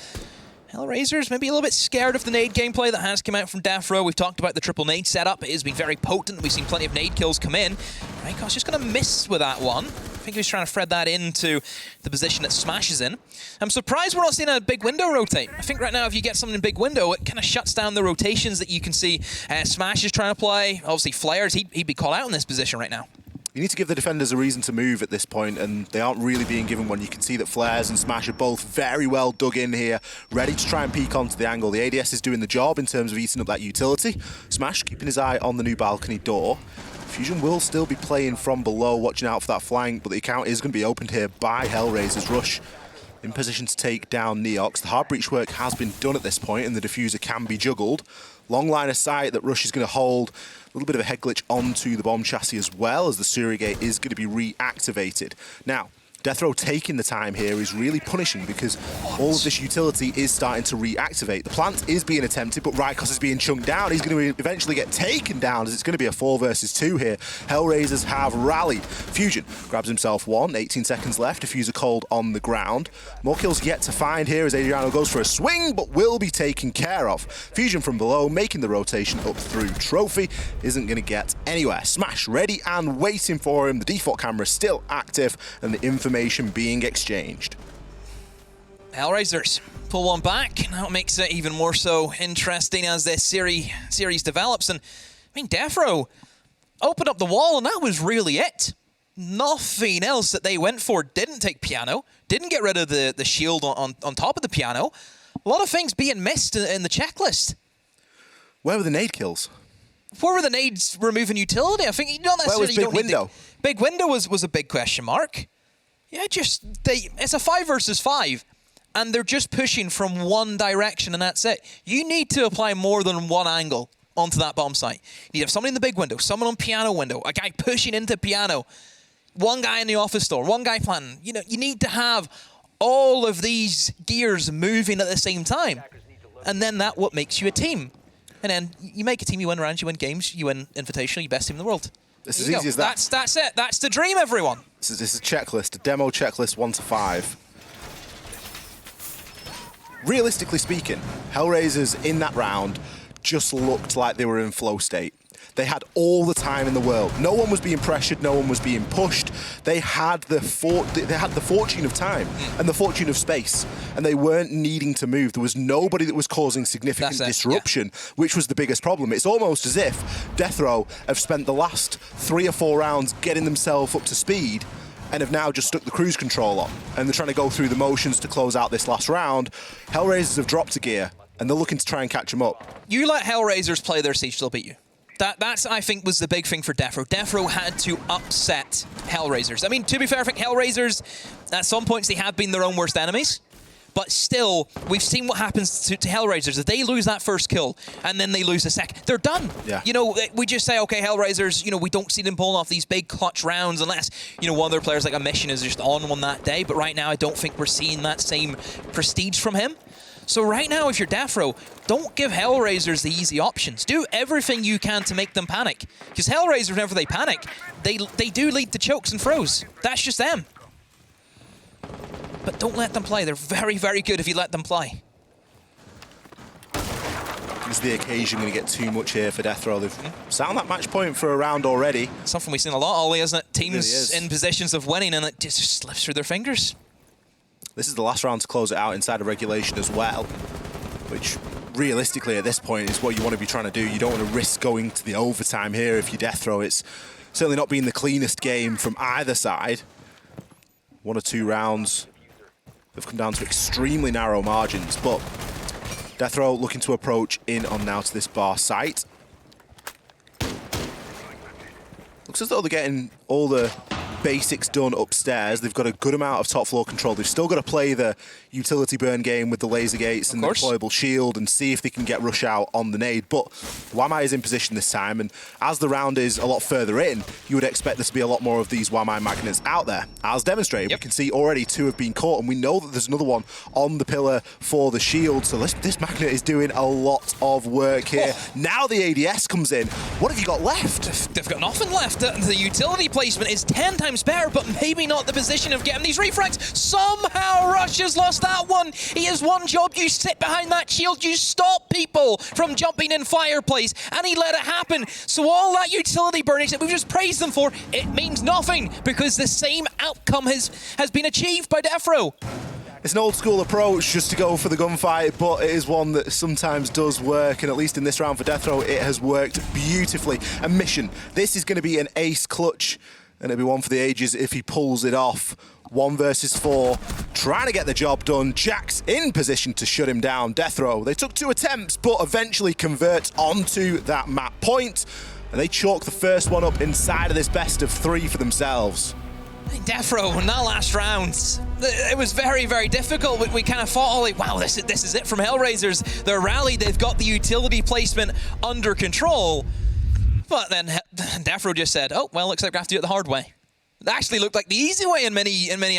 HellRaisers maybe a little bit scared of the nade gameplay that has come out from DeathroW. We've talked about the triple nade setup. It has been very potent. We've seen plenty of nade kills come in. Ryko's just going to miss with that one. I think he was trying to thread that into the position that Smash is in. I'm surprised we're not seeing a big window rotate. I think right now if you get something in big window, it kind of shuts down the rotations that you can see Smash is trying to play. Obviously, Flares, he'd be called out in this position right now. You need to give the defenders a reason to move at this point, and they aren't really being given one. You can see that Flares and Smash are both very well dug in here, ready to try and peek onto the angle. The ADS is doing the job in terms of eating up that utility. Smash keeping his eye on the new balcony door. Fusion will still be playing from below, watching out for that flank, but the account is going to be opened here by HellRaisers. Rush in position to take down Neox. The hard breach work has been done at this point, and the diffuser can be juggled. Long line of sight that Rush is going to hold. A little bit of a head glitch onto the bomb chassis as well, as the Surrogate is going to be reactivated. Now, DeathroW taking the time here is really punishing, because all of this utility is starting to reactivate. The plant is being attempted, but Rykos is being chunked down. He's going to eventually get taken down, as it's going to be a 4 versus 2 here. HellRaisers have rallied. Fusion grabs himself one, 18 seconds left. Diffuser cold on the ground. More kills yet to find here as Adriano goes for a swing, but will be taken care of. Fusion from below, making the rotation up through. Trophy isn't going to get anywhere. Smash ready and waiting for him. The default camera still active, and the information being exchanged. HellRaisers pull one back. Now it makes it even more so interesting as this series develops. And I mean, DeathroW opened up the wall, and that was really it. Nothing else that they went for. Didn't take piano. Didn't get rid of the shield on top of the piano. A lot of things being missed in the checklist. Where were the nade kills? Where were the nades removing utility? I think you don't necessarily. Where was Big Window? Big Window was a big question mark. Yeah, it's a 5 versus 5, and they're just pushing from one direction, and that's it. You need to apply more than one angle onto that bomb site. You need to have somebody in the big window, someone on piano window, a guy pushing into piano, one guy in the office store, one guy planting. You need to have all of these gears moving at the same time, and then that's what makes you a team. And then you make a team, you win rounds, you win games, you win Invitational, you're best team in the world. It's as easy as that. That's it. That's the dream, everyone. This is a checklist, a demo checklist 1 to 5. Realistically speaking, HellRaisers in that round just looked like they were in flow state. They had all the time in the world. No one was being pressured, no one was being pushed. They had the fortune of time and the fortune of space, and they weren't needing to move. There was nobody that was causing significant disruption, which was the biggest problem. It's almost as if DeathroW have spent the last 3 or 4 rounds getting themselves up to speed and have now just stuck the cruise control on, and they're trying to go through the motions to close out this last round. HellRaisers have dropped a gear, and they're looking to try and catch them up. You let HellRaisers play their siege, they'll beat you. That's, I think, was the big thing for DeathroW. DeathroW had to upset HellRaisers. I mean, to be fair, I think HellRaisers, at some points, they have been their own worst enemies. But still, we've seen what happens to HellRaisers. If they lose that first kill, and then they lose the second, they're done. Yeah. You know, we just say, okay, HellRaisers, you know, we don't see them pulling off these big clutch rounds unless, you know, one of their players, like a Mission, is just on one that day. But right now, I don't think we're seeing that same prestige from him. So right now, if you're DeathroW, don't give HellRaisers the easy options. Do everything you can to make them panic. Because HellRaisers, whenever they panic, they do lead to chokes and throws. That's just them. But don't let them play. They're very, very good if you let them play. Is the occasion going to get too much here for DeathroW? They've sound that match point for a round already. Something we've seen a lot, Ollie, isn't it? Teams in positions of winning, and it just slips through their fingers. This is the last round to close it out inside of regulation as well, which realistically at this point is what you want to be trying to do. You don't want to risk going to the overtime here if you're DeathroW. It's certainly not been the cleanest game from either side. 1 or 2 rounds have come down to extremely narrow margins, but DeathroW looking to approach in on now to this bar site. Looks as though they're getting all the basics done upstairs. They've got a good amount of top floor control. They've still got to play the utility burn game with the laser gates and the deployable shield and see if they can get rush out on the nade. But Wamai is in position this time, and as the round is a lot further in, you would expect there to be a lot more of these Wamai magnets out there. As demonstrated, we can see already 2 have been caught, and we know that there's another one on the pillar for the shield. So this magnet is doing a lot of work here. Now the ADS comes in. What have you got left? They've got nothing left. The utility placement is 10 times better, but maybe not the position of getting these refrags. Somehow Rush has lost that one. He has one job. You sit behind that shield. You stop people from jumping in fireplace, and he let it happen. So all that utility burning that we've just praised them for, it means nothing because the same outcome has been achieved by DeathroW. It's an old school approach just to go for the gunfight, but it is one that sometimes does work, and at least in this round for DeathroW, it has worked beautifully. A Mission, this is going to be an ace clutch, and it'll be one for the ages if he pulls it off. 1 versus 4, trying to get the job done. Jack's in position to shut him down. DeathroW, they took 2 attempts, but eventually convert onto that map point, and they chalk the first one up inside of this best of 3 for themselves. DeathroW in that last round, it was very, very difficult. We kind of thought, like, wow, this is it from HellRaisers. Their rally, they've got the utility placement under control. But then DeathroW just said, oh, well, looks like we have to do it the hard way. It actually looked like the easy way in many